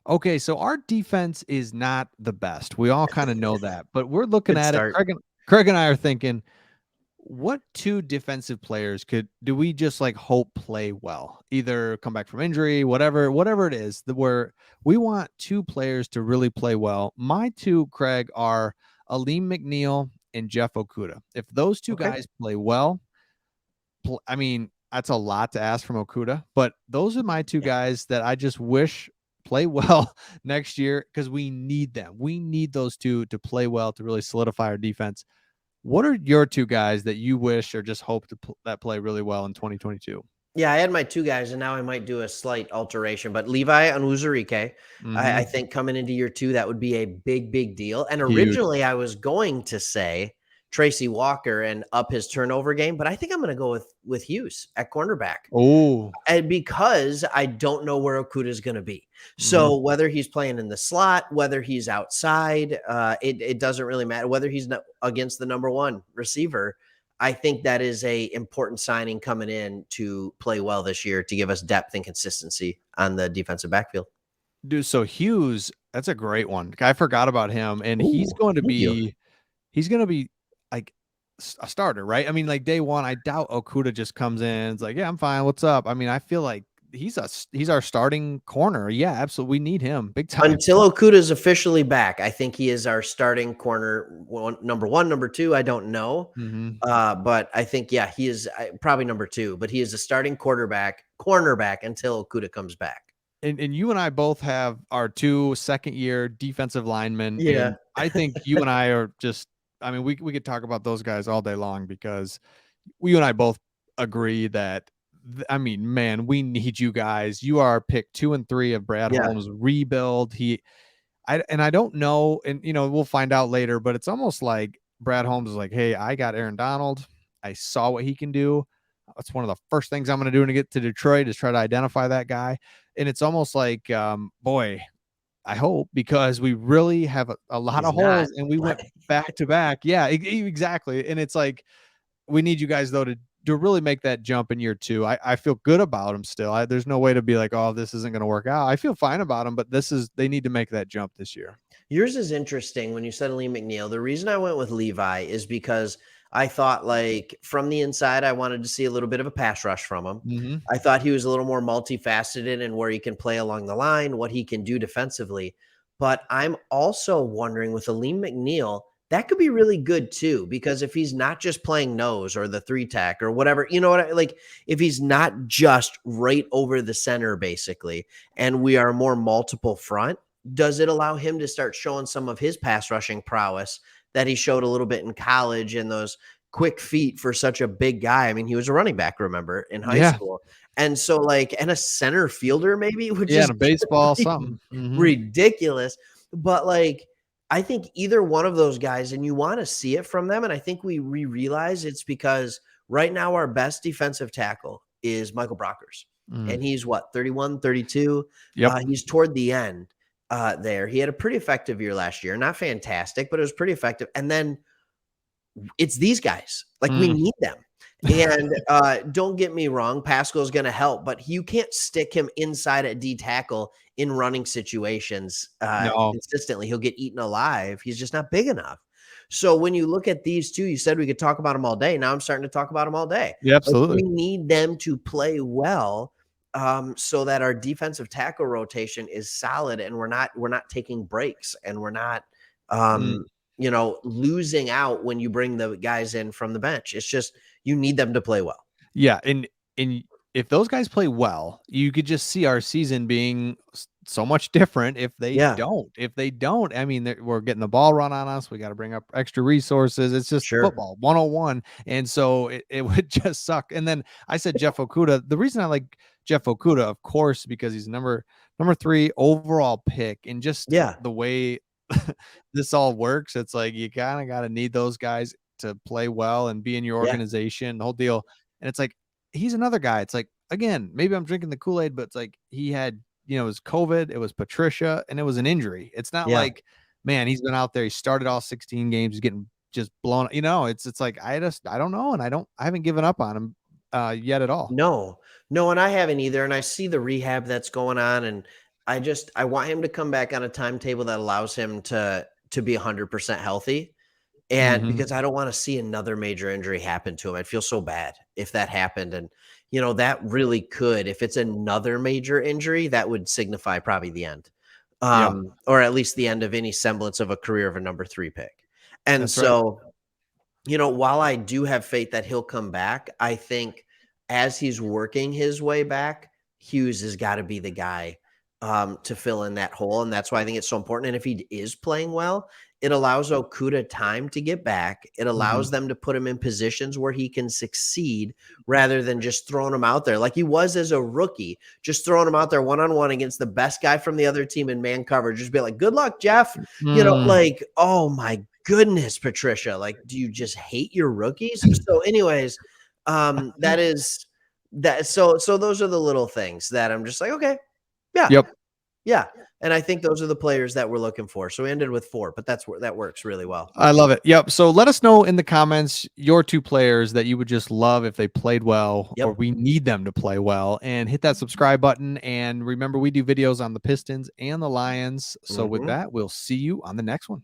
Okay, so our defense is not the best. We all kind of know that, but we're looking Good at it. start. Craig and I are thinking, what two defensive players do we just like hope play well? Either come back from injury, whatever it is, where we want two players to really play well. My two, Craig, are Aleem McNeil and Jeff Okuda. If those two Okay. guys play well, I mean, that's a lot to ask from Okuda, but those are my two Yeah. guys that I just wish play well next year because we need them. We need those two to play well to really solidify our defense. What are your two guys that you wish or just hope that play really well in 2022? Yeah, I had my 2 guys, and now I might do a slight alteration, but Levi Onwuzurike, I Mhm. think coming into year 2, that would be a big, big deal, and Huge. originally, I was going to say Tracy Walker and up his turnover game, but I think I'm gonna go with Hughes at cornerback. Oh. And because I don't know where Okuda is going to be. Mhm. So whether he's playing in the slot, whether he's outside, it doesn't really matter. Whether he's not against the number one receiver, I think that is a important signing coming in to play well this year to give us depth and consistency on the defensive backfield. Dude, so Hughes, that's a great one. I forgot about him, and Ooh, thank you. he's gonna be like a starter, right? I mean, like day one, I doubt Okuda just comes in. It's like, yeah, I'm fine. What's up? I mean, I feel like he's our starting corner. Yeah, absolutely. We need him big time. Until Okuda is officially back, I think he is our starting corner. Number one, number two, I don't know. Hmm. But I think, yeah, he is probably number two, but he is a starting cornerback until Okuda comes back. And you and I both have our two second year defensive linemen, Yeah. and I think you and I are just. I mean, we could talk about those guys all day long because you and I both agree that I mean, man, we need you guys. You are pick 2 and 3 of Brad Yeah. Holmes' rebuild. I don't know, and we'll find out later, but it's almost like Brad Holmes is like, hey, I got Aaron Donald. I saw what he can do. That's one of the first things I'm going to do when I get to Detroit is try to identify that guy. And it's almost like, boy, I hope because we really have a lot He's of not, holes and we but went back to back. Yeah, exactly. And it's like we need you guys though to really make that jump in year two. I feel good about them still. There's no way to be like, oh, this isn't going to work out. I feel fine about them, but they need to make that jump this year. yours is interesting when you said Lee McNeil. The reason I went with Levi is because I thought, like, from the inside, I wanted to see a little bit of a pass rush from him. Hmm. I thought he was a little more multifaceted in where he can play along the line, what he can do defensively. But I'm also wondering with Aleem McNeil, that could be really good too, because if he's not just playing nose or the three tech or whatever, you know what like if he's not just right over the center, basically, and we are more multiple front, does it allow him to start showing some of his pass rushing prowess that he showed a little bit in college and those quick feet for such a big guy? I mean, he was a running back, remember, in high Yeah. school. And so, like, and a center fielder maybe would Yeah. And just a baseball, be something. Hmm. ridiculous. But like, I think either one of those guys, and you want to see it from them. And I think we realize it's because right now our best defensive tackle is Michael Brockers. And Mm. he's what, 31, 32? Yep. He's toward the end there. He had a pretty effective year last year. Not fantastic, but it was pretty effective. And then it's these guys. Like, we Mm. need them. And don't get me wrong, Pascal's going to help, but you can't stick him inside at D tackle in running situations No. consistently. He'll get eaten alive. He's just not big enough. So when you look at these two, you said we could talk about them all day. Now I'm starting to talk about them all day. Yeah, Like, absolutely. we need them to play well, so that our defensive tackle rotation is solid and we're not taking breaks and we're not Mm. um, losing out when you bring the guys in from the bench. It's just you need them to play well. Yeah, and if those guys play well, you could just see our season being so much different if they Yeah, don't. If they don't, I mean, we're getting the ball run on us. We got to bring up extra resources. It's just sure. football 101. And so it would just suck. And then I said Jeff Okuda. The reason I like Jeff Okuda, of course, because he's number 3 overall pick, and just Yeah, the way this all works, it's like you kind of got to need those guys to play well and be in your yeah, organization, the whole deal. And it's like, he's another guy. It's like, again, maybe I'm drinking the Kool-Aid, but it's like he had, it was COVID, it was Patricia, and it was an injury. It's not yeah. like, man, he's been out there, he started all 16 games, he's getting just blown, it's like I don't know, and I haven't given up on him yet at all. No, no, and I haven't either. And I see the rehab that's going on, and I want him to come back on a timetable that allows him to be 100% healthy. And Mhm. because I don't want to see another major injury happen to him. I'd feel so bad if that happened. And, that really could, if it's another major injury, that would signify probably the end. Yeah, Or at least the end of any semblance of a career of a number 3 pick. And that's right. so, while I do have faith that he'll come back, I think as he's working his way back, Hughes has got to be the guy to fill in that hole. And that's why I think it's so important. And if he is playing well, it allows Okuda time to get back. It Mhm. allows them to put him in positions where he can succeed rather than just throwing him out there like he was as a rookie, just throwing him out there one-on-one against the best guy from the other team in man coverage. Just be like, good luck, Jeff. Mm. Like, oh my goodness, Patricia, like, do you just hate your rookies? So anyways, that is that. So those are the little things that I'm just like, okay, yeah, Yep. yeah. And I think those are the players that we're looking for. So we ended with 4, but that's where that works really well. I love it. Yep. So let us know in the comments your 2 players that you would just love if they played well or Yep. we need them to play well, and hit that subscribe button, and remember we do videos on the Pistons and the Lions. So with Mhm. that, we'll see you on the next one.